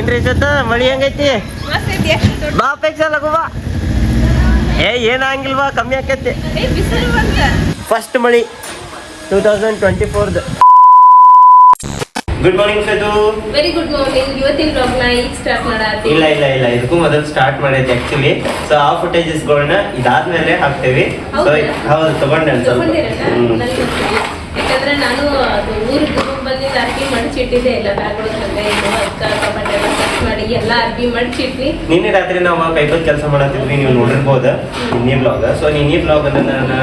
ಏನ್ರಿ ಜೊತೆ ಮಳಿ ಹೆಂಗೈತಿ? ಬಾಪೇಕ್ಷ ಲಘು ಬಾ. ಏನಾಗಿಲ್ವಾ, ಕಮ್ಮಿ ಆಕೈತಿ. ಫಸ್ಟ್ ಮಳಿ 2024. ಗುಡ್ ಮಾರ್ನಿಂಗ್ ಸದು. Very good morning. ಇವತ್ತಿನ ಬ್ಲಾಗ್ ನ ಈಗ ಸ್ಟಾರ್ಟ್ ಮಾಡಾತಿ. ಇಲ್ಲ ಇದಕ್ಕೂ ಮೊದಲು ಸ್ಟಾರ್ಟ್ ಮಾಡೈತೆ ಆಕ್ಚುಲಿ. ಸೊ ಆ ಫುಟೇಜಸ್ಗಳನ್ನ ಇದಾದ್ಮೇಲೆ ಹಾಕ್ತೇವಿ. ಹೌದು, ತಗೊಂಡೆ ಯಾಕಂದ್ರೆ ನಾನು ಅದು ಊರಿಗೆ ಬಂದಿದ್ದ ಅರ್ಬಿ ಮಡಚಿಟ್ಟಿದ್ದೆ. ಎಲ್ಲ ಬ್ಯಾಗ್ಗಳು ತಂದೆ ಇದು ಕಬಡ್ಡಿ ಎಲ್ಲ ಕಟ್ ಮಾಡಿ ಎಲ್ಲ ಅರ್ಬಿ ಮಡಚಿಟ್ವಿ. ನಿನ್ನೆ ರಾತ್ರಿ ನಾವು ಪೈಪದ ಕೆಲಸ ಮಾಡತ್ತಿದ್ವಿ, ನೀವು ನೋಡಿರ್ಬೋದು ನಿನ್ನೆ ಬ್ಲಾಗ್. ಸೊ ನಿನ್ನೆ ಬ್ಲಾಗ್ ಅನ್ನ ನಾನು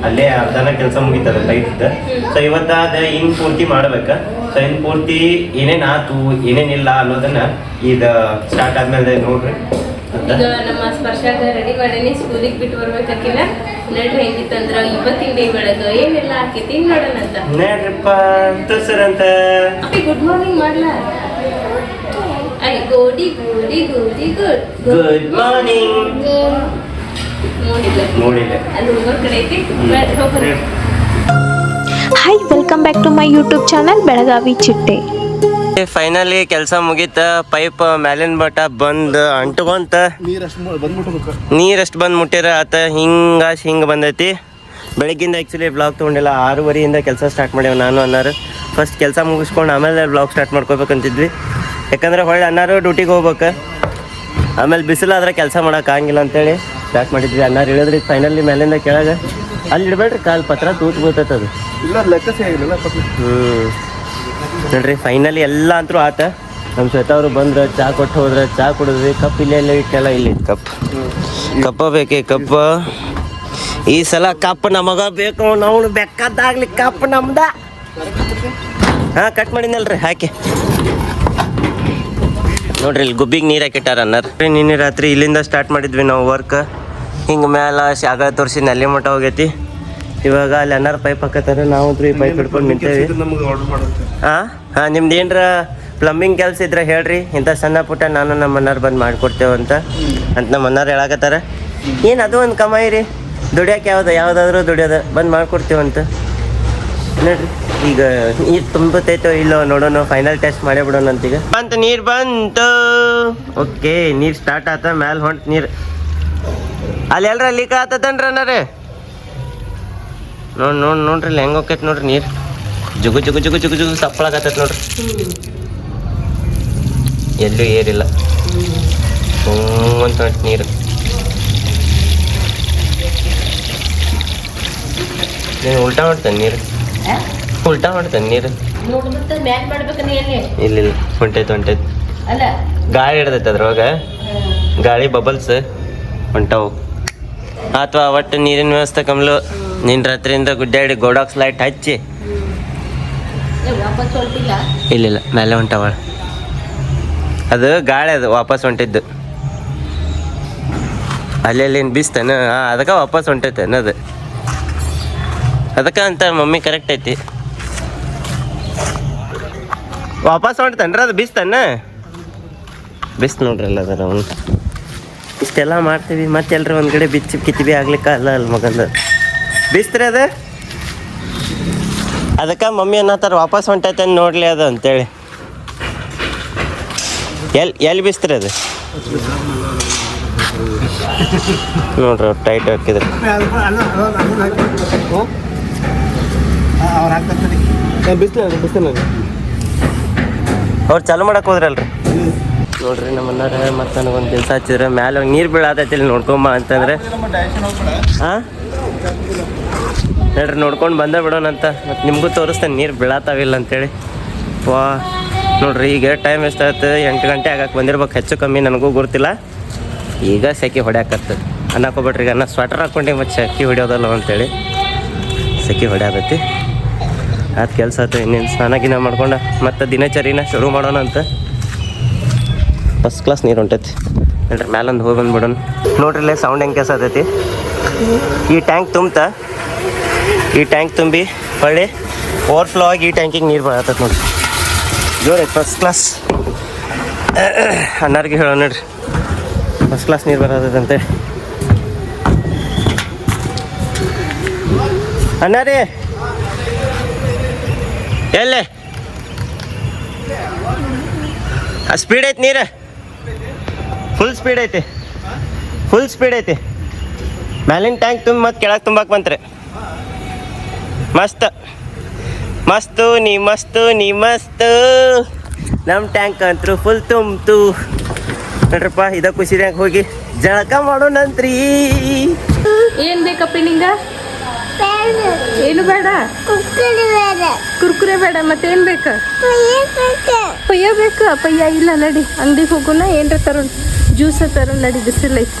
ಅಲ್ಲೇ ಅರ್ಧನ ಕೆಲಸ ಮುಗಿತದ ಪೈಪ್ದ. ಸೊ ಇವತ್ತಾದ ಇನ್ ಪೂರ್ತಿ ಮಾಡ್ಬೇಕ. ಸೊ ಇನ್ ಪೂರ್ತಿ ಏನೇನ್ ಆತು ಏನೇನಿಲ್ಲ ಅನ್ನೋದನ್ನ ಇದು ಸ್ಟಾರ್ಟ್ ಆದ್ಮೇಲೆ ನೋಡ್ರಿ. ಈಗ ನಮ್ಮ ಸ್ಪರ್ಶಾಗ ರೆಡಿ ಮಾಡೀನಿ, ಸ್ಕೂಲಿಗೆ ಬಿಟ್ಟು ಬರ್ಬೇಕಾಕಿಲ್ಲ. ನಡ್ರಿ ಹೆಂಗಿತ್ತಂದ್ರ ಇವತ್ತಿನ ಡೇ ಬೆಳಗ್ಗೆ ಏನೆಲ್ಲ ಹಾಕೈತಿ ನೋಡೋಣ ಅಂತ. ನೋಡ್ರಿಪ್ಪ ತುಸರಂತ ಗುಡ್ ಮಾರ್ನಿಂಗ್ ಮಾಡ್ಲಾ? ಗೋಡಿ ಗೋಡಿ ಗೋಡಿ ಗುಡ್ ಮಾರ್ನಿಂಗ್. ನೋಡಿಲ್ಲ ಅಲ್ಲಿ ಹುಡುಗರ ಕಡೆ ಐತಿ. ಹೋಗ್ರಿ. Hi, welcome back to my YouTube channel Belagavi ಚಿಟ್ಟೆ. ಫೈನಲಿ ಕೆಲಸ ಮುಗೀತ. ಪೈಪ್ ಮ್ಯಾಲಿನ ಬಟ ಬಂದ್ ಅಂಟ್ಕೊಂತ ನೀರಷ್ಟು ಬಂದ್ ಮುಟ್ಟಿರ ಆತ. ಹಿಂಗೆ ಬಂದೈತಿ. ಬೆಳಗ್ಗಿಂದ ಆ್ಯಕ್ಚುಲಿ ಬ್ಲಾಗ್ ತೊಗೊಂಡಿಲ್ಲ. 6:30 ಕೆಲಸ ಸ್ಟಾರ್ಟ್ ಮಾಡ್ಯಾವ. ನಾನು ಅನ್ನಾರು ಫಸ್ಟ್ ಕೆಲಸ ಮುಗಿಸ್ಕೊಂಡು ಆಮೇಲೆ ಬ್ಲಾಗ್ ಸ್ಟಾರ್ಟ್ ಮಾಡ್ಕೋಬೇಕಂತಿದ್ವಿ. ಯಾಕಂದ್ರೆ ಹೊಳ್ಳಿ ಅನ್ನಾರು ಡ್ಯೂಟಿಗೆ ಹೋಗ್ಬೇಕು. ಆಮೇಲೆ ಬಿಸಿಲಾದ್ರೆ ಕೆಲಸ ಮಾಡೋಕ್ಕಾಗಿಲ್ಲ ಅಂತೇಳಿ ಸ್ಟಾರ್ಟ್ ಮಾಡಿದ್ವಿ. ಅನ್ನಾರು ಇಳಿದ್ರಿ ಫೈನಲಿ ಮೇಲಿಂದ ಕೆಳಗೆ. ಅಲ್ಲಿ ಇಡಬೇಡ್ರಿ, ಕಾಲು ಪತ್ರ ತೂತು ಬೀಳ್ತೈತೆ ಅದು. ನೋಡ್ರಿ ಫೈನಲಿ ಎಲ್ಲ ಅಂತೂ ಆತ. ನಮ್ಮ ಶ್ವೇತಾ ಅವರು ಬಂದ್ರೆ ಚಹಾ ಕೊಟ್ಟು ಹೋದ್ರೆ ಚಹಾ ಕುಡಿದ್ವಿ. ಕಪ್ ಇಲ್ಲೇ ಇಟ್ಟೆಲ್ಲ ಇಲ್ಲಿ ಕಪ್ಪ ಬೇಕೇ ಕಪ್ಪ. ಈ ಸಲ ಕಪ್ ನಮಗ ಬೇಕು. ನಾವು ಬೆಕ್ಕದ್ದಾಗ್ಲಿ ಕಪ್ ನಮ್ದ. ಹಾಂ, ಕಟ್ ಮಾಡಿನಲ್ರಿ ಹಾಕಿ ನೋಡ್ರಿ. ಇಲ್ಲಿ ಗುಬ್ಬಿಗೆ ನೀರು ಹಾಕಿಟ್ಟಾರ ಅನ್ನಾರ. ನಿನ್ನೆ ರಾತ್ರಿ ಇಲ್ಲಿಂದ ಸ್ಟಾರ್ಟ್ ಮಾಡಿದ್ವಿ ನಾವು ವರ್ಕ್. ಹಿಂಗೆ ಮ್ಯಾಲ ಶಾಗ ತೋರಿಸಿ ನಲ್ಲಿ ಮಟ್ಟ ಹೋಗೈತಿ. ಇವಾಗ ಅಲ್ಲಿ ಅನ್ನಾರ ಪೈಪ್ ಹಾಕತ್ತಾರೆ. ನಾವು ಈ ಪೈಪ್ ಹಿಡ್ಕೊಂಡು ನಿಂತೇವಿ. ಹಾಂ ನಿಮ್ದು ಏನರ ಪ್ಲಂಬಿಂಗ್ ಕೆಲಸ ಇದ್ರೆ ಹೇಳ್ರಿ, ಇಂಥ ಸಣ್ಣ ಪುಟ್ಟ ನಾನು ನಮ್ಮ ಅನ್ನಾರು ಬಂದು ಮಾಡಿಕೊಡ್ತೇವಂತ ನಮ್ಮ ಅನ್ನಾರು ಹೇಳಕತ್ತಾರ. ಏನು ಅದು ಒಂದು ಕಮಾಯಿ ರೀ, ದುಡಿಯೋಕೆ ಯಾವುದಾದ್ರೂ ದುಡಿಯೋದು ಬಂದು ಮಾಡಿಕೊಡ್ತೇವಂತ. ನೋಡ್ರಿ ಈಗ ನೀರು ತುಂಬತೈತೋ ಇಲ್ಲೋ ನೋಡೋಣ. ಫೈನಲ್ ಟೆಸ್ಟ್ ಮಾಡೇ ಬಿಡೋಣ ಅಂತೀಗ. ಬಂತು ನೀರು ಬಂತು. ಓಕೆ, ನೀರು ಸ್ಟಾರ್ಟ್ ಆತ. ಮ್ಯಾಲೆ ಹೊಂಟು ನೀರು. ಅಲ್ಲಿ ಎಲ್ರ ಲೀಕ್ ಆತದನ್ರಿ ಅನ್ನಾರೇ. ನೋಡ್ರಿ ಇಲ್ಲಿ ಹೆಂಗೆ ಹೋಗ್ತೈತೆ ನೋಡ್ರಿ ನೀರು. ಜುಗು ಜುಗು ಜುಗು ಜುಗು ಜುಗು ಸಪ್ಪಳಾಗತ್ತೈತೆ ನೋಡ್ರಿ. ಎಲ್ಲೂ ಏರಿಲ್ಲ. ಅಂತ ನೀರು ಉಲ್ಟಾ ಮಾಡ್ತಾನೆ ನೀರು. ಉಲ್ಟಾ ಮಾಡ್ತಾನೆ ನೀರು. ಇಲ್ಲ ಹೊಂಟೈತೆ. ಗಾಳಿ ಹಿಡ್ದೈತೆ ಅದ್ರೊಳಗೆ. ಗಾಳಿ ಬಬಲ್ಸ್ ಹೊಂಟವು. ಅಥವಾ ಒಟ್ಟು ನೀರಿನ ವ್ಯವಸ್ಥೆ ಕಮ್ಲು. ನಿನ್ನ ರಾತ್ರಿಯಿಂದ ಗುಡ್ಡಾಡಿ ಗೋಡಾಕ್ಸ್ ಲೈಟ್ ಹಚ್ಚಿ. ಇಲ್ಲ ಮೇಲೆ ಹೊಂಟವ. ಅದು ಗಾಳಿ, ಅದು ವಾಪಸ್ ಹೊಂಟಿದ್ದು. ಅಲ್ಲಿ ಬೀಸ್ತಾನೆ. ಅದಕ್ಕೆ ವಾಪಸ್ ಹೊಂಟೈತೆ ಅನ್ನೋದು. ಅದಕ್ಕೆ ಅಂತ ಮಮ್ಮಿ ಕರೆಕ್ಟ್ ಐತಿ. ವಾಪಸ್ ಹೊಂಟತನ್ರಿ ಅದು. ಬೀಸ್ತಾನೆ ಬಿಸ್ ನೋಡ್ರಿ ಅಲ್ಲ ಅದರ. ಅವನು ಇಷ್ಟೆಲ್ಲ ಮಾಡ್ತೀವಿ ಮತ್ತೆಲ್ರಿ ಒಂದು ಕಡೆ ಬಿಚ್ಚಿ ಕಿತ್ತಿಬಿ ಆಗ್ಲಿಕ್ಕೆ ಅಲ್ಲ ಮಗಂದು ಬೀಸ್ತ್ರಿ ಅದು. ಅದಕ್ಕೆ ಮಮ್ಮಿ ಅನ್ನತ್ತಾರ ವಾಪಸ್ ಹೊಂಟೈತೆ ನೋಡ್ಲಿ ಅದು ಅಂತೇಳಿ. ಎಲ್ಲಿ ಬೀಸ್ತ್ರಿ ಅದು ನೋಡ್ರಿ. ಅವ್ರು ಟೈಟ್ ಹಾಕಿದ್ರಿ. ಅವ್ರು ಚಾಲು ಮಾಡಕ್ಕೆ ಹೋದ್ರಲ್ರಿ. ನೋಡ್ರಿ ನಮ್ಮನ್ನಾರ ಮತ್ತು ನನಗೊಂದು ಕೆಲಸ ಹಚ್ಚಿದ್ರೆ ಮ್ಯಾಲೆ ನೀರು ಬೀಳಾತೈತಿ ಇಲ್ಲಿ ನೋಡ್ಕೊಂಬ ಅಂತಂದ್ರೆ. ಹಾಂ ನೋಡ್ರಿ ನೋಡ್ಕೊಂಡು ಬಂದ ಬಿಡೋಣ ಅಂತ. ಮತ್ತು ನಿಮಗೂ ತೋರಿಸ್ತೇನೆ ನೀರು ಬೀಳಾತಾವಿಲ್ಲ ಅಂತೇಳಿ. ನೋಡ್ರಿ ಈಗ ಟೈಮ್ ಎಷ್ಟಾಯ್ತು? 8 ಗಂಟೆ ಆಗಕ್ಕೆ ಬಂದಿರ್ಬೇಕು ಹೆಚ್ಚು ಕಮ್ಮಿ, ನನಗೂ ಗೊತ್ತಿಲ್ಲ. ಈಗ ಸೆಕೆ ಹೊಡ್ಯಾಕತ್ತದ. ಅನ್ನಕೋಬಿಟ್ರಿ. ಈಗ ಅನ್ನ ಸ್ವೆಟರ್ ಹಾಕ್ಕೊಂಡೆ ಮತ್ತು ಸೆಕೆ ಹೊಡ್ಯೋದಲ್ಲ ಅಂತೇಳಿ ಸೆಕೆ ಹೊಡ್ಯಾದೈತಿ. ಅದು ಕೆಲಸ ಆಯ್ತು. ಇನ್ನೇನು ಸ್ನಾನ ಗಿನ ಮಾಡ್ಕೊಂಡು ಮತ್ತು ದಿನಚರಿನ ಶುರು ಮಾಡೋಣ ಅಂತ. ಫಸ್ಟ್ ಕ್ಲಾಸ್ ನೀರು ಹೊಂಟೈತಿ ನೋಡ್ರಿ. ಮ್ಯಾಲೊಂದು ಹೋಗಿ ಬಂದ್ಬಿಡೋಣ. ನೋಡ್ರಿ ಇಲ್ಲೇ ಸೌಂಡ್ ಹೆಂಗೆ ಕೆಲಸ ಆತೈತಿ. ಈ ಟ್ಯಾಂಕ್ ತುಂಬಿ ಹೊಳ್ಳಿ ಓವರ್ಫ್ಲೋ ಆಗಿ ಈ ಟ್ಯಾಂಕಿಗೆ ನೀರು ಬರತ್ತೈತೆ ನೋಡ್ರಿ. ಜೋರೈತೆ ಫಸ್ಟ್ ಕ್ಲಾಸ್. ಅನ್ನಾರಿಗೆ ಹೇಳೋಣ ನೋಡ್ರಿ, ಫಸ್ಟ್ ಕ್ಲಾಸ್ ನೀರು ಬರತ್ತೈತೆ ಅನ್ನಾರಿ. ಎಲ್ಲೇ ಸ್ಪೀಡ್ ಐತಿ ನೀರು, ಫುಲ್ ಸ್ಪೀಡ್ ಐತಿ, ಫುಲ್ ಸ್ಪೀಡ್ ಐತಿ. ಮ್ಯಾಲಿನ ಟ್ಯಾಂಕ್ ತುಂಬ ಮತ್ತೆ ಕೆಳಗೆ ತುಂಬಕ್ಕೆ ಬಂತ್ರಿ. ಮಸ್ತ್ ಮಸ್ತು ನೀ ಮಸ್ತು ನಮ್ಮ ಟ್ಯಾಂಕ್ ಅಂತೂ ಫುಲ್ ತುಂಬ್ತು ನೋಡ್ರಪ್ಪ. ಇದ ಖುಷಿದಾಗ ಹೋಗಿ ಜಳಕ ಮಾಡೋಣಂತ್ರಿ. ಏನ್ ಬೇಕಪ್ಪ ನಿಂಗ? ಏನು ಬೇಡ, ಕುರ್ಕುರೆ ಬೇಡ, ಮತ್ತೇನ್ ಬೇಕ? ಪಯ್ಯ ಬೇಕ? ಪಯ್ಯ ಇಲ್ಲ, ನಡಿ ಅಂಗಡಿಗೆ ಹೋಗೋಣ, ಏನ್ರ ತರೋಣ, ಜ್ಯೂಸ ತರೋಣ, ನಡಿ, ಬಿಸಿಲೈತಿ.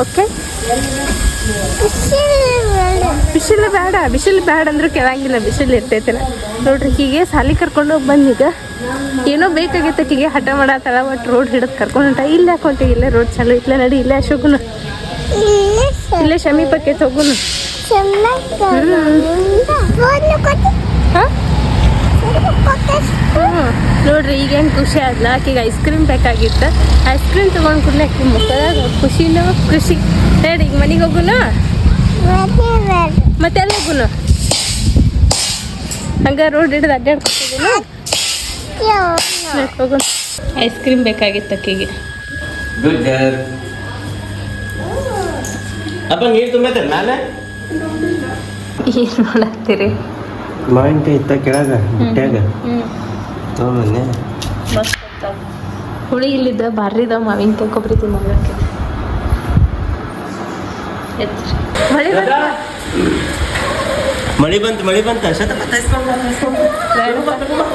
ಓಕೆ, ಬಿಸಿಲು ಬೇಡ ಅಂದ್ರೆ ಕೆಳಂಗಿಲ್ಲ, ಬಿಸಿಲು ಇರ್ತೈತಿಲ್ಲ ನೋಡ್ರಿ. ಹೀಗೆ ಸಾಲಿ ಕರ್ಕೊಂಡು ಹೋಗಿ ಬಂದೀಗ ಏನೋ ಬೇಕಾಗೈತೆ ಹೀಗೆ ಹಠ ಮಾಡತ್ತಾಳ. ಒಟ್ಟು ರೋಡ್ ಹಿಡಿದು ಕರ್ಕೊಂಡು ಹೊಂಟ. ಇಲ್ಲೇ ಹಾಕೊಂಟಿ, ಇಲ್ಲೇ ರೋಡ್ ಚಾಲು ಇತ್ಲ, ನಡಿ ಇಲ್ಲೇ ಅಶೋಕನ, ಇಲ್ಲೇ ಶಮೀಪಕ್ಕೆ ಹೋಗುನು. ನೋಡ್ರಿ ಈಗ ಹೆಂಗೆ ಖುಷಿ ಆದ್ಲ. ಆಕೆಗೆ ಐಸ್ ಕ್ರೀಮ್ ಬೇಕಾಗಿತ್ತು. ಐಸ್ ಕ್ರೀಮ್ ತೊಗೊಂಡು ಕೂಡಲೇ ಆಕೆ ಮುಖದಾಗ ಖುಷಿನೂ ಖುಷಿ. ನಡಿ ಈಗ ಮನೆಗೆ ಹೋಗುನ, ಮತ್ತೆಲ್ಲ ಹೋಗುನು, ಹಂಗ ರೋಡ್ ಹಿಡಿದು ಅಡ್ಡಾಡ್ಕೊತಿದ್ದೀನ. ಹೋಗುನು. ಐಸ್ ಕ್ರೀಮ್ ಬೇಕಾಗಿತ್ತು ಆಕೆಗೆ. ಅಪ್ಪ ನೀರು ತುಂಬೈತೆ ಮೇಲೆ ಏನು ಮಾಡತ್ತೀರಿ? ಮಾವಿನಕಾಯಿ ಇತ್ತ ಕೆಳಗ ಬುಟ್ಟ್ಯಾಗ ತೊಗೊಂಬನ್ನೆ. ಮಸ್ತ್ ಹುಳಿ ಇಲ್ಲಿದ್ದ ಬಾರಿದ ಮಾವಿನಕಾಯಿ ಕೊಬ್ಬರಿ ತಿನ್ನೋದಕ್ಕೆ. ಮಳಿ ಬಂತ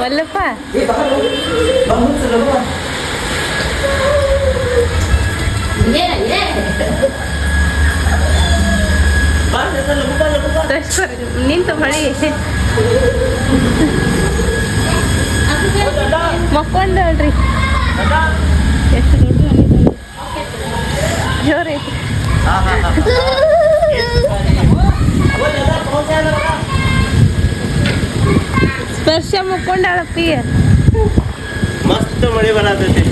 ಒಲ್ಲಪ್ಪ ನಿಂತ ಮಳಿ ಮಕ್ಕೊಂಡ್ರಿ. ಎಷ್ಟು ದೊಡ್ಡ ಜೋರೈತಿ. ಸ್ಪರ್ಶ ಮುಕ್ಕೊಂಡಾಳಪ್ಪಿ. ಮಸ್ತ್ ಮಳಿ ಬರತೈತಿ,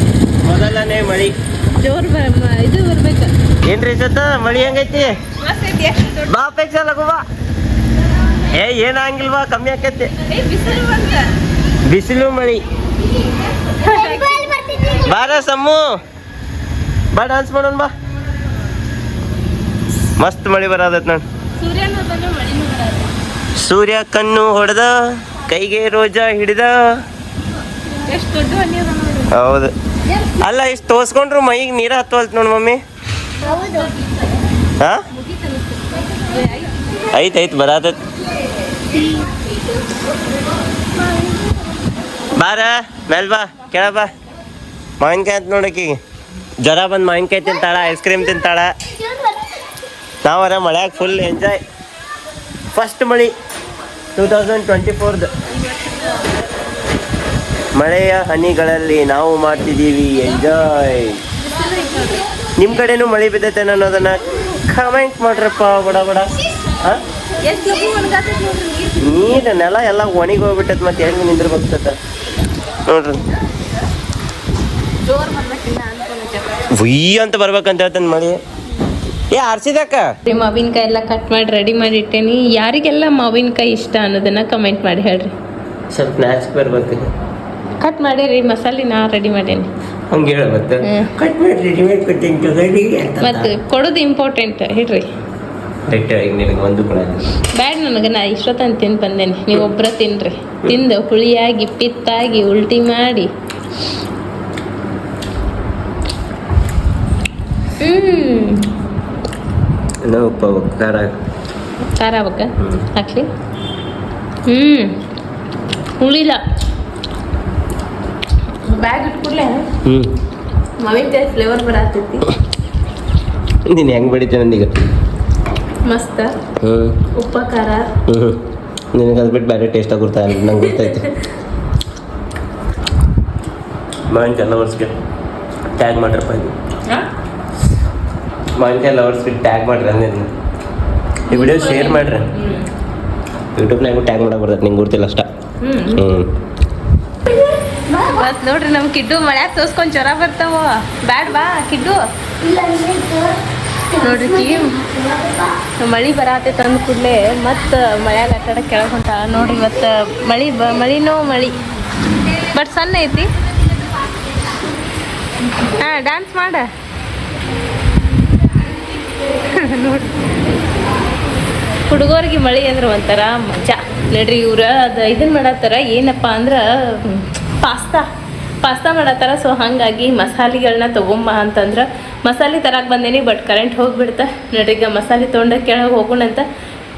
ಮೊದಲನೇ ಮಳಿ ಜೋರ್ ಇದು ಬರ್ಬೇಕು. ಏನ್ರಿ ಸತ್ತ ಮಳಿ ಹೆಂಗೈತಿ? ಬಾ ಅಪೇಕ್ಷ ಲಗು ಬಾ. ಏನಾಗಿಲ್ವಾ, ಕಮ್ಮಿ ಆಕೈತಿ. ಬಿಸಿಲು ಮಳಿ. ಬಾರ ಸಮ್ಮು, ಬಾ ಡಾನ್ಸ್ ಮಾಡೋಣ ಬಾ. ಮಸ್ತ್ ಮಳಿ ಬರತೈತಿ ನೋಡಿ. ಸೂರ್ಯ ಕಣ್ಣು ಹೊಡೆದ, ಕೈಗೆ ರೋಜಾ ಹಿಡಿದ. ಹೌದು, ಅಲ್ಲ ಇಷ್ಟು ತೋರ್ಸ್ಕೊಂಡ್ರು ಮೈಗೆ ನೀರು ಹತ್ತುವಲ್ತು ನೋಡಿ ಮಮ್ಮಿ. ಹಾ ಐತ್ ಬರತೈತಿ. ಬಾರ ಮೇಲ್ ಬಾ, ಕೆಳ ಬಾ. ಮಾವಿನಕಾಯಿ ಅಂತ ನೋಡಕ್ಕೀಗ ಜ್ವರ ಬಂದು ಮಾವಿನಕಾಯಿ ತಿಂತಾಳ, ಐಸ್ ಕ್ರೀಮ್ ತಿಂತಾಳ. ನಾವರ ಮಳ್ಯಾಗ ಫುಲ್ ಎಂಜಾಯ್. ಫಸ್ಟ್ ಮಳಿ 2024 ಮಳೆಯ ಹನಿಗಳಲ್ಲಿ ನಾವು ಮಾಡ್ತಿದ್ದೀವಿ ಎಂಜಾಯ್. ನಿಮ್ಮ ಕಡೆನೂ ಮಳೆ ಬಿದ್ದೈತೆ ಅನ್ನೋದನ್ನ ಕಮೆಂಟ್ ಮಾಡ್ರಪ್ಪ ಬಡ ಬಡ. ನೀರು ನೆಲ ಎಲ್ಲ ಒಣಗಿ ಹೋಗ್ಬಿಟ್ಟೈತೆ, ಮತ್ತೆ ಹೆಂಗೆ ನಿಂದಿರ್ಬೇಕು ನೋಡ್ರಿ. ಉಯ್ಯ ಅಂತ ಬರ್ಬೇಕಂತ ಹೇಳ್ತಾನೆ ಮಳಿ. ಆರ್ಸಿದಕ್ಕ ಮಾವಿನಕಾಯಿ ಎಲ್ಲ ಕಟ್ ಮಾಡಿ ರೆಡಿ ಮಾಡಿ ಇಟ್ಟೇನಿ. ಯಾರಿಗೆಲ್ಲ ಮಾವಿನಕಾಯಿ ಇಷ್ಟ ಅನ್ನೋದನ್ನ ಕಮೆಂಟ್ ಮಾಡಿ ಹೇಳ್ರಿ. ಸ್ವಲ್ಪ ನಾಚಿಕೆ ಬರ್ಬೇಕು. ಕಟ್ ಮಾಡಿರಿ, ಮಸಾಲೆ ನಾ ರೆಡಿ ಮಾಡೇನಿ. ಹಂಗೆ ಹೇಳ ಮತ್ತೆ ಕಟ್ ಮಾಡಿ ರೆಡಿಮೇಡ್ ಕೊಟ್ಟಿಂಗ್ ಮತ್ತೆ ಕೊಡೋದು ಇಂಪಾರ್ಟೆಂಟ್ ಹೇಳ್ರಿ. ನಿನಗೆ ಒಂದು ಕೂಡ ಬ್ಯಾಡ್ ನನಗೆ, ನಾ ಇಷ್ಟೊತ್ತಂತ ತಿಂದು ಬಂದೇನಿ. ನೀವು ಒಬ್ಬರ ತಿನ್ರಿ. ತಿಂದು ಹುಳಿಯಾಗಿ ಪಿತ್ತಾಗಿ ಉಲ್ಟಿ ಮಾಡಿ ಉಪ್ಪ ಖಾರ ಖಾರ ಆಗ್ಬೇಕ ಹಾಕ್ಲಿ. ಹುಳಿಲ್ಲ. ಬ್ಯಾಗ್ ಇಟ್ಕೊಡ್ಲೆ ಮಾವಿನಕಾಯಿ ಫ್ಲೇವರ್ ಬರತೈತಿ. ನೀನು ಹೆಂಗೆ ಬಡಿತೇನೆ ನನಗೆ ಮಸ್ತ. ಉಪ್ಪ ಖಾರ ನಿನಗೆ ಅದು ಬಿಟ್ಟು ಬೇರೆ ಟೇಸ್ಟ್ ಆಗುತ್ತಾ ನಂಗೆ ಗೊತ್ತೈತೆ. ಮಾವಿನಕಾಯಿ ಲವರ್ಸ್ಗೆ ಟ್ಯಾಗ್ ಮಾಡ್ರಪ್ಪ. ಇದು ಮಾವಿನಕಾಯಿ ಲವರ್ಸ್ಗೆ ಟ್ಯಾಗ್ ಮಾಡ್ರಿ ಅಂದ್ರೆ ಈ ವಿಡಿಯೋ ಶೇರ್ ಮಾಡ್ರಿ. ಯೂಟ್ಯೂಬ್ನಾಗೂ ಟ್ಯಾಗ್ ಮಾಡಕ್ಕೆ ಬರ್ತೈತೆ, ನಿಂಗೆ ಗೊತ್ತಿಲ್ಲ ಅಷ್ಟ. ಬಸ್ ನೋಡ್ರಿ, ನಮ್ಮ ಕಿಡ್ಡು ಮಳ್ಯಾಗ ತೋರ್ಸ್ಕೊಂಡು ಜ್ವರ ಬರ್ತಾವ. ಬ್ಯಾಡ್ ಬಾ ಕಿಡ್ಡು. ನೋಡ್ರಿ ಮಳಿ ಬರತೈತೆ ಅಂದ ಕೂಡಲೇ ಮತ್ತು ಮಳ್ಯಾಗ ಆಟಾಡಕ್ಕೆ ಕೆಳಗೆ ಹೊಂಟಾಳ ನೋಡ್ರಿ. ಇವತ್ತು ಮಳಿ ಮಳಿನೋ ಮಳಿ ಬಟ್ ಸಣ್ಣ ಐತಿ. ಹಾಂ ಡ್ಯಾನ್ಸ್ ಮಾಡ ನೋಡಿ ಹುಡುಗರಿಗೆ ಮಳೆ ಅಂದ್ರೆ ಒಂಥರ ಮಜಾ ನೋಡ್ರಿ. ಇವ್ರು ಅದು ಇದನ್ನ ಮಾಡತ್ತಾರ ಏನಪ್ಪ ಅಂದ್ರೆ ಪಾಸ್ತಾ ಮಾಡತ್ತಾರ. ಸೊ ಹಾಗಾಗಿ ಮಸಾಲೆಗಳನ್ನ ತೊಗೊಂಬ ಅಂತಂದ್ರೆ ಮಸಾಲೆ ತರಕ್ಕೆ ಬಂದೇನಿ, ಬಟ್ ಕರೆಂಟ್ ಹೋಗಿಬಿಡ್ತಾ ನೋಡ್ರಿ. ಈಗ ಮಸಾಲೆ ತೊಗೊಂಡು ಕೆಳಗೆ ಹೋಗೋಣಂತ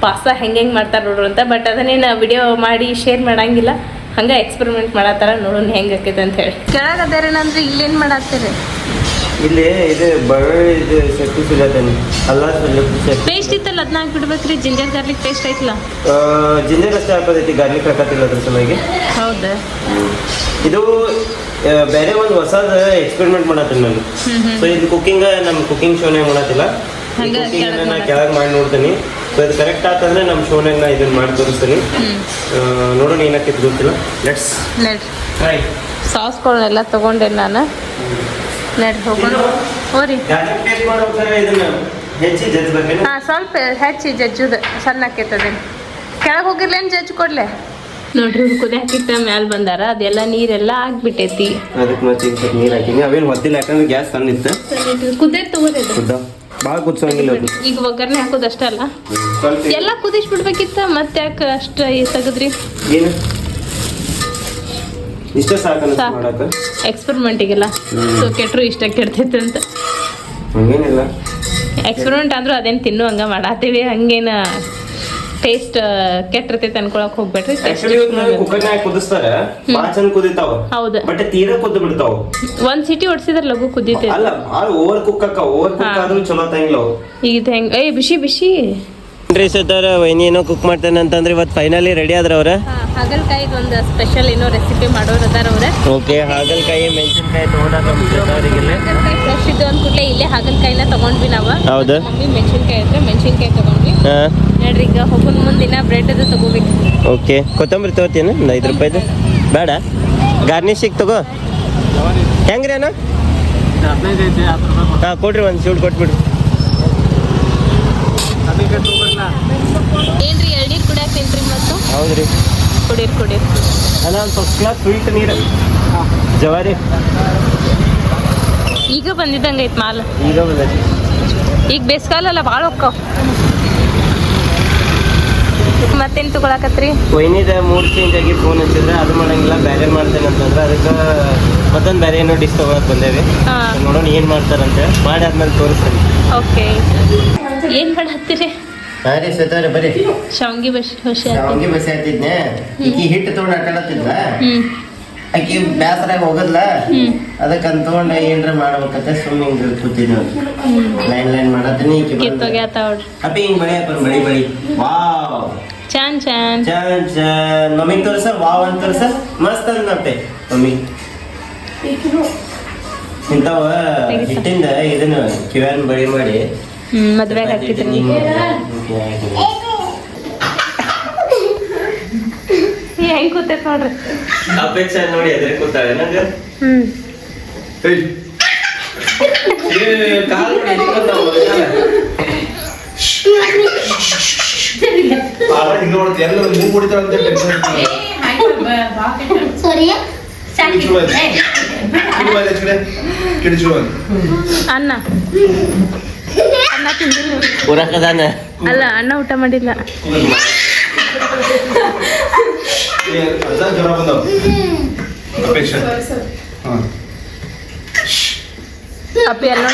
ಪಾಸ್ತಾ ಹೆಂಗೆ ಮಾಡ್ತಾರೆ ನೋಡ್ರು ಅಂತ. ಬಟ್ ಅದನ್ನೇನು ವಿಡಿಯೋ ಮಾಡಿ ಶೇರ್ ಮಾಡಂಗಿಲ್ಲ, ಹಂಗೆ ಎಕ್ಸ್ಪೆರಿಮೆಂಟ್ ಮಾಡತ್ತಾರ, ನೋಡೋಣ ಹೆಂಗೆ ಆಕೈತೆ ಅಂತ ಹೇಳಿ. ಕೆಳಗೆ ಅದೇರೇನಂದ್ರೆ ಇಲ್ಲೇನು ಮಾಡತ್ತೀರಿ? ಇಲ್ಲಿ ಇದು ಇದು ಸೆಟ್ಟು ಸಿಗತ್ತೇನೆ ಅಲ್ಲ ಪೇಸ್ಟ್ ಇತ್ತಲ್ಲ ಅದನ್ನ ಹಾಕ್ಬಿಡ್ಬೇಕ್ರಿ. ಜಿಂಜರ್ ಗಾರ್ಲಿಕ್ ಪೇಸ್ಟ್ ಐತಲ್ಲ, ಜಿಂಜರ್ ಅಷ್ಟೇ ಹಾಕೋದೈತಿ, ಗಾರ್ಲಿಕ್ ಹಾಕತ್ತಿಲ್ಲ ಅದ್ರ ಸಲುವಾಗಿ. ಹೌದಾ? ಇದು ಬೇರೆ ಒಂದು ಹೊಸದ ಎಕ್ಸ್ಪೆರಿಮೆಂಟ್ ಮಾಡತ್ತೀನಿ ನಾನು. ಸೊ ಇದು ಕುಕಿಂಗ್ ನಮ್ಮ ಕುಕಿಂಗ್ ಶೋನೇ ಮಾಡತ್ತಿಲ್ಲ, ನಾ ಕೆಳಗೆ ಮಾಡಿ ನೋಡ್ತೀನಿ. ಸೊ ಇದು ಕರೆಕ್ಟ್ ಆತಂದ್ರೆ ನಮ್ಮ ಶೋನಾಗ ನಾ ಇದನ್ನ ಮಾಡಿ ತೋರಿಸ್ತೀನಿ. ನೋಡೋಣ ಏನಕ್ಕೆ ಗೊತ್ತಿಲ್ಲ. Let's try. ಸಾಸ್ಗಳನ್ನೆಲ್ಲ ತೊಗೊಂಡೆ ನಾನು. ನಡ್ರಿ ಹೋಗೋಣ. ಹೋರಿ ಹಾಂ ಸ್ವಲ್ಪ ಹೆಚ್ಚಿ ಜಜ್ಜುದು ಸಣ್ಣ ಆಕೈತದೇನು. ಕೆಳಗೆ ಹೋಗಿರ್ಲೇನು ಜಜ್ಜು ಕೊಡ್ಲೆ ನೋಡ್ರಿ. ಕುದಿಯಾಕಿಟ್ಟ ಮ್ಯಾಲೆ ಬಂದಾರ, ಅದೆಲ್ಲ ನೀರೆಲ್ಲ ಆಗ್ಬಿಟ್ಟೈತಿ. ಅದಕ್ಕೆ ಮತ್ತೆ ಈಗ ಸ್ವಲ್ಪ ನೀರು ಹಾಕಿನಿ. ಅವೇನು ಹೊತ್ತಿಲ್ಲ, ಯಾಕಂದ್ರೆ ಗ್ಯಾಸ್ ಸಣ್ಣ ಇತ್ತು. ಕುದಿಯತ್ ತಗೋರಿ ಅದು ಭಾಳ ಕುದಿಸೋಂಗಿಲ್ಲ. ಈಗ ಒಗ್ಗರಣೆ ಹಾಕೋದು ಅಷ್ಟೇ ಅಲ್ಲ, ಎಲ್ಲ ಕುದಿಸ್ಬಿಡ್ಬೇಕಿತ್ತ. ಮತ್ತೆ ಯಾಕೆ ಅಷ್ಟು ತೆಗದ್ರಿ? ಏನು ಇಷ್ಟ ಸಾಕು ಮಾಡಕ್ಕೆ ಎಕ್ಸ್ಪೆರಿಮೆಂಟಿಗೆಲ್ಲ. ಸೊ ಕೆಟ್ಟರು ಇಷ್ಟ ಕೆಡ್ತೈತೆ ಅಂತ ಹಂಗೇನಿಲ್ಲ. ಎಕ್ಸ್ಪೆರಿಮೆಂಟ್ ಅಂದ್ರೂ ಅದೇನು ತಿನ್ನು ಹಂಗೆ ಮಾಡಾತೀವಿ, ಹಂಗೇನು ಟೇಸ್ಟ್ ಕೆಟ್ಟಿರ್ತೈತೆ ಅನ್ಕೊಳಕ್ ಹೋಗ್ಬೇಡ್ರಿ. ಕುಕ್ಕರ್ನಾಗ ಕುದಿಸ್ತಾರ, ಭಾಳ ಚಂದ ಕುದಿತಾವ. ಹೌದು, ಬಟ್ ತೀರಾ ಕುದ್ದು ಬಿಡ್ತಾವ. ಒಂದ್ ಸಿಟಿ ಹೊಡ್ಸಿದ್ರ ಲಘು ಕುದಿತೈತೆ. ಅಲ್ಲ ಭಾಳ ಓವರ್ ಕುಕ್ ಆದ್ರೂ ಚಲೋ ತಂಗಿಲ್ಲ. ಈಗ ಹೆಂಗ್ ಬಿಸಿ ಬಿಸಿ ಸರ್ ವೈನಿ ಏನೋ ಕುಕ್ ಮಾಡ್ತಾನೆ ಅಂತಂದ್ರೆ ಇವತ್ತು ಫೈನಲಿ ರೆಡಿ ಆದ್ರ ಅವ್ರ. ಹಾಗಲಕಾಯಿ ಒಂದು ಸ್ಪೆಷಲ್ ಏನೋ ರೆಸಿಪಿ ಮಾಡೋರು ಅದಾರ ಅವ್ರ. ಓಕೆ, ಹಾಗಲಕಾಯಿ ಮೆಣಸಿನಕಾಯಿ ತಗೊಂಡಾರಿಗೆಲ್ಲ ಫ್ರೆಶ್ ಇದ್ದು ಅಂದ ಕೂಡಲೇ ಇಲ್ಲೇ ಹಾಗಲಕಾಯಿನ ತಗೊಂಡ್ವಿ ನಾವು. ಹೌದು, ಮಮ್ಮಿ ಮೆಣಸಿನ್ಕಾಯಿ ಇದ್ರೆ ಮೆಣಸಿನ್ಕಾಯಿ ತಗೊಂಡ್ವಿ. ನೋಡ್ರಿ ಈಗ ಹೋಗೋನ್ ಮುಂದಿನ ಬ್ರೆಡ್ ಅದು ತಗೋಬೇಕು. ಓಕೆ, ಕೊತ್ತಂಬರಿ ತಗೋತೀನ ಒಂದು 5 ರೂಪಾಯಿದು ಬೇಡ, ಗಾರ್ನಿಶಿಗೆ ತಗೋ. ಹೆಂಗ್ರಿ ಅಣ್ಣ? ಹಾಂ ಕೊಡ್ರಿ, ಒಂದು ಸ್ವೀಟ್ ಕೊಟ್ಬಿಡ್ರಿ. ಏನ್ರಿ ಎಳ್ನೀರು ಕುಡಿಯಾಕೇನ್ರಿ ಮತ್ತು? ಹೌದ್ರಿ, ಕುಡೀರಿ ಅಲ್ಲ ಒಂದು ಫಸ್ಟ್ ಕ್ಲಾಸ್ ಸ್ವೀಟ್ ನೀರು ಜವಾರಿ. ಈಗ ಬಂದಿದ್ದಂಗೆ ಐತೆ ಮಾಲ್. ಈಗ ಬಂದೈತಿ. ಈಗ ಬೇಸ್ಕಾಲಲ್ಲ ಭಾಳ ಹೊಕ್ಕಾವ. ಮತ್ತೇನು ತಗೊಳಕತ್ರಿ? ವೈನಿದ ಮೂಡ್ ಚೇಂಜ್ ಆಗಿ ಫೋನ್ ಹಚ್ಚಿದ್ರೆ ಅದು ಮಾಡಂಗಿಲ್ಲ, ಬೇರೆ ಮಾಡ್ತೇನೆ ಅಂತಂದ್ರೆ ಅದಕ್ಕೆ ಮತ್ತೊಂದು ಬೇರೆ ಏನೋ ಡಿಶ್ ತಗೊಳಕ್ ಬಂದೇವಿ. ನೋಡೋಣ ಏನು ಮಾಡ್ತಾರಂತೆ, ಮಾಡಿ ಆದ್ಮೇಲೆ ತೋರಿಸ್ತೀನಿ. ಓಕೆ, ಏನು ಮಾಡತ್ತೀರಿ? ಹಾಂ ರೀ ಸತಾರ ಬರ್ರಿ. ಶಾವ್ಗಿ ಬಸಿ ಹಾಕ್ತಿದ್ನೆ. ಈಕಿ ಹಿಟ್ಟು ತೊಗೊಂಡು ಆಟಾಡತ್ತಿದ್ಲ, ಆಕಿ ಬ್ಯಾಸರಾಗ ಹೋಗದ್ಲ, ಅದಕ್ಕೆ ಅಂದ್ಕೊಂಡು ಏನ್ರ ಮಾಡ್ಬೇಕಂತ ಸುಮ್ಮನೆ ಹಿಂಗೆ ಕೂತಿದ್ವಿ. ಲೈನ್ ಮಾಡತ್ತೀನಿ. ಅಪ್ಪಿ ಹಿಂಗೆ ಬಳಿ ವಾವ್ ಚಾನ್ ಮಮ್ಮಿ ತೋರ್ಸ, ವಾವ್ ಅಂತ ತೋರ್ಸ, ಮಸ್ತ್ ಅಂದಪ್ಪೆ ಮಮ್ಮಿ. ಇಂಥವ ಹಿಟ್ಟಿಂದ ಇದನ್ನ ಕಿವ್ಯಾನ್ ಬಳಿ ಮಾಡಿ ಮದ್ವೆಗೆ ಹಾಕಿದ್ದೀನಿ. ಹೆಂಗ್ ಕೂತೈತೆ ನೋಡ್ರಿ. ಅಪೇಕ್ಷೆ ನೋಡಿ ಎದುರು ಕೂತಾಳೆ ನಂಗೆ. ಅನ್ನ ತಿಂದಿಲ್ಲ. ಅಲ್ಲ, ಅನ್ನ ಊಟ ಮಾಡಿಲ್ಲ. ಅಪ್ಪಿ ಎಲ್ಲ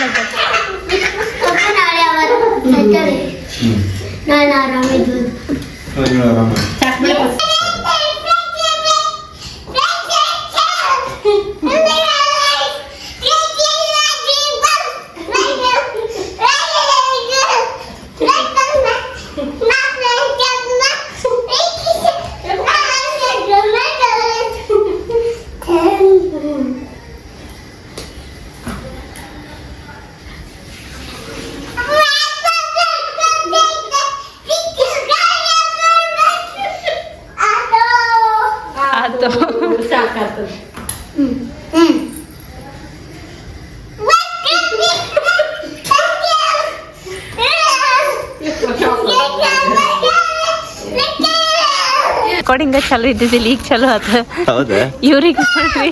ರೆಕಾರ್ಡಿಂಗ್ ಚಲೋ ಇದ್ದಿದ್ದಿಲ್ಲ, ಈಗ ಚಲೋ ಆತ. ಹೌದಾ? ಇವ್ರಿಗೆ ನೋಡ್ರಿ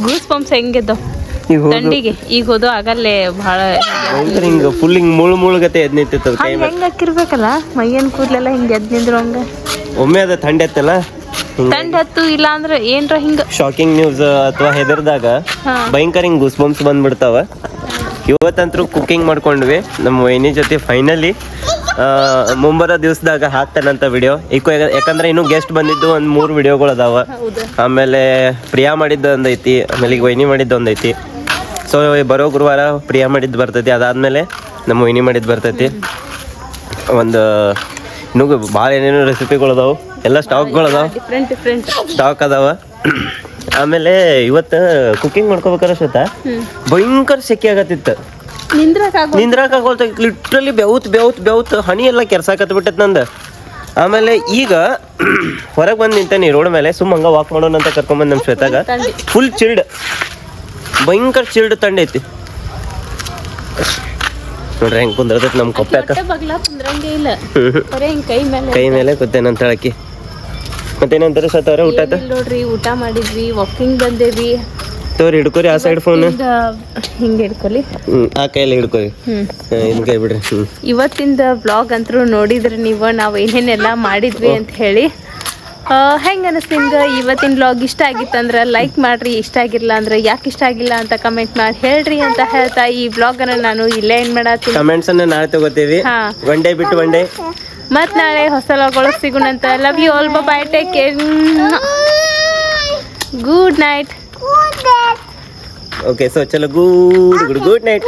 ಗೂಸ್ ಪಂಪ್ಸ್ ಹೆಂಗಿದ್ದಾವ. ಈಗ ಹೋದು ಥಂಡಿಗೆ ಈಗ ಹೋದು ಆಗಲ್ಲೇ ಭಾಳ ಭಯಂಕರ ಹಿಂಗ ಫುಲ್ ಹಿಂಗ್ ಮುಳುಗತೆ ಎದ್ ನಿಂತಿರ್ತದ ಕೈ ಮೇಲೆ. ಹೆಂಗ್ ಹಾಕಿರ್ಬೇಕಲ್ಲ ಮೈಯನ್ ಕೂದ್ಲೆಲ್ಲ ಹಿಂಗ್ ಎದ್ ನಿಂದ್ರು ಹಂಗ ಒಮ್ಮೆ ಅದ ಥಂಡಿ ಎತ್ತಲ್ಲ ಥಂಡ್ ಹತ್ತು ಇಲ್ಲ ಅಂದ್ರೆ ಏನ್ರ ಹಿಂಗ ಶಾಕಿಂಗ್ ನ್ಯೂಸ್ ಅಥವಾ ಹೆದರ್ದಾಗ ಹಾ. ಭಯಂಕರ ಹಿಂಗ್ ಗೂಸ್ ಬಂಪ್ಸ್ ಬಂದ್ಬಿಡ್ತಾವ. ಇವತ್ತಂತರೂ ಕುಕಿಂಗ್ ಮಾಡ್ಕೊಂಡ್ವಿ ನಮ್ಮ ವೈನಿ ಜೊತೆ ಫೈನಲಿ. ಮುಂಬರೋ ದಿವಸದಾಗ ಹಾಕ್ತಾನಂತ ವಿಡಿಯೋ ಯಾಕಂದ್ರೆ ಇನ್ನೂ ಗೆಸ್ಟ್ ಬಂದಿದ್ದು ಒಂದು 3 ವಿಡಿಯೋಗಳು ಅದಾವ. ಹೌದು ಆಮೇಲೆ ಪ್ರಿಯಾ ಮಾಡಿದ್ದು ಒಂದೈತಿ, ಆಮೇಲೆ ಈಗ ವೈನಿ ಮಾಡಿದ್ದು ಒಂದೈತಿ. ಸೊ ಬರೋ ಗುರುವಾರ ಪ್ರಿಯಾ ಮಾಡಿದ್ದು ಬರ್ತೈತಿ, ಅದಾದ್ಮೇಲೆ ನಮ್ಮ ವೈನಿ ಮಾಡಿದ್ದು ಬರ್ತೈತಿ. ಒಂದು ಇನ್ನೂ ಭಾಳ ಏನೇನೋ ರೆಸಿಪಿಗಳು ಅದಾವು, ಎಲ್ಲ ಸ್ಟಾಕ್ಗಳು ಅದಾವ, ಡಿಫ್ರೆಂಟ್ ಸ್ಟಾಕ್ ಅದಾವ. ಆಮೇಲೆ ಇವತ್ತು ಕುಕಿಂಗ್ ಮಾಡ್ಕೋಬೇಕಾರೆ ಶ್ವೇತಾ ಭಯಂಕರ ಸೆಕೆ ಆಗತ್ತಿತ್ತು. ನಿಂದ್ರಾಕ ಆಗೋಲ್ತ, ಲಿಟ್ರಲಿ ಬೆವತ್ ಹನಿ ಎಲ್ಲ ಕೆರ್ಸಾಕತ್ ಬಿಟ್ಟತ್ ನಂದು. ಆಮೇಲೆ ಈಗ ಹೊರಗೆ ಬಂದು ನಿಂತೇನಿ ರೋಡ್ ಮೇಲೆ, ಸುಮ್ಮ ಹಂಗ ವಾಕ್ ಮಾಡೋಣ ಅಂತ ಕರ್ಕೊಂಬಂದು ನಮ್ಮ ಶ್ವೇತಾಗ. ಫುಲ್ ಚಿಲ್ಡ್, ಭಯಂಕರ ಚಿಲ್ಡ್ ತಂಡೈತಿ ನೋಡ್ರಿ ಹೆಂಗ್ ಕುಂದ್ರತೈತಿ ನಮ್ಮ ಕೊಪ್ಪ್ಯಾಕ. ಇಲ್ಲ ಬರೇ ಹಿಂಗ್ ಕೈ ಮೇಲೆ ಕೂತೇನಂತ ಹೇಳಕಿ. ಮತ್ತೇನಂತಾರೆ ಶ್ವೇತಾ ಊಟ ಆತ? ನೋಡ್ರಿ ಊಟ ಮಾಡಿದ್ವಿ, ವಾಕಿಂಗ್ ಬಂದೇವಿ. ತೋರಿ ಹಿಡ್ಕೋರಿ ಆ ಸೈಡ್ ಫೋನ್, ಹಿಂಗ ಹಿಡ್ಕೊಲಿ. ಆ ಕೈಯಲ್ಲಿ ಹಿಡ್ಕೋರಿ, ಇನ್ ಕೈ ಬಿಡ್ರಿ. ಇವತ್ತಿಂದ ಬ್ಲಾಗ್ ಅಂತೂ ನೋಡಿದ್ರಿ ನೀವು, ನಾವು ಏನೇನೆಲ್ಲ ಮಾಡಿದ್ವಿ ಅಂತ ಹೇಳಿ. ಹೆಂಗೆ ಅನಿಸ್ತು ನಿಮ್ಗೆ ಇವತ್ತಿನ ಬ್ಲಾಗ್? ಇಷ್ಟ ಆಗಿತ್ತಂದ್ರೆ ಲೈಕ್ ಮಾಡ್ರಿ, ಇಷ್ಟ ಆಗಿಲ್ಲ ಅಂದ್ರೆ ಯಾಕೆ ಇಷ್ಟ ಆಗಿಲ್ಲ ಅಂತ ಕಮೆಂಟ್ ಮಾಡಿ ಹೇಳ್ರಿ ಅಂತ ಹೇಳ್ತಾ ಈ ಬ್ಲಾಗನ್ನು ನಾನು ಇಲ್ಲೇ ಏನು ಮಾಡತ್ತೀನಿ. ಕಮೆಂಟ್ಸ್ ಅನ್ನ ನಾಳೆ ತಗೋತೀವಿ, ಒನ್ ಡೇ ಬಿಟ್ಟು ಒನ್ ಡೇ. ಮತ್ತು ನಾಳೆ ಹೊಸ ಬ್ಲಾಗ್ಗಳು ಸಿಗೋಣಂತ. Love you all, bye, take care, good night. Okay, so ಚಲೋ ಗುಡ್ ನೈಟ್.